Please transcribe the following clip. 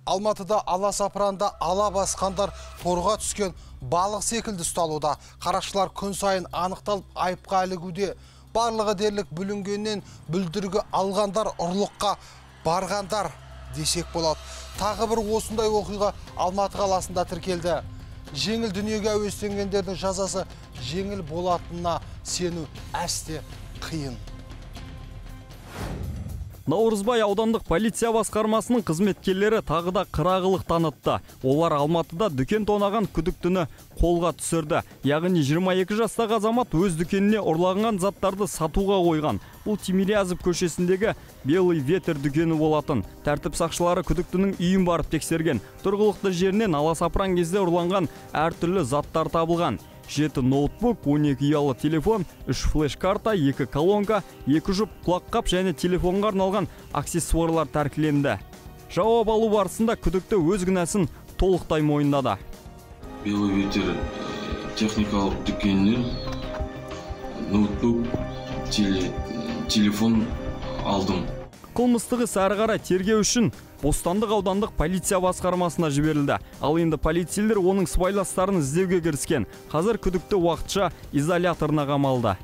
Алматыда аласапыранда ала басқандар торға түскен балық секілді ұсталуда. Қарақшылар күн сайын анықталып айыпқа ілігуде. Барлығы дерлік бүлінгеннен бүлдіргі алғандар, ұрлыққа барғандар десек болады. Тағы бір осындай оқиға Алматы қаласында тіркелді. Жеңіл дүниеге әуестенгендердің жазасы жеңіл болатынына сену әсте қиын. Наурызбай аудандық полиция басқармасының қызметкерлері тағы да қырағылық танытты. Олар Алматыда дүкен тонаған күдіктіні қолға түсірді. Яғни 22 жастағы азамат өз дүкеніне ұрланған заттарды сатуға қойған. Бұл Тимирязев көшесіндегі Белый ветер дүкені болатын. Тәртіп сақшылары күдіктінің үйін барып тексерген. Тұрғылықты жерінен аласапыран кезде ұрланған әртүрлі заттар табылған. 7 ноутбук, 12 ұялы телефон, 3 флеш-карта, 2 колонка, 2 жұп құлаққап және телефонға арналған аксессуарлар тәркіленді. Жауап алу барысында күдікті өз кінәсін толықтай мойындады. Белый ветер техникалық дүкенінен ноутбук, телефон алдым. Қылмыстық іс әрі қарай тергеу үшін Бостандық аудандық полиция басқармасына жіберілді. Ал енді полицейлер оның сыбайластарын іздеуге кіріскен. Қазір күдікті уақытша изоляторына қамалды.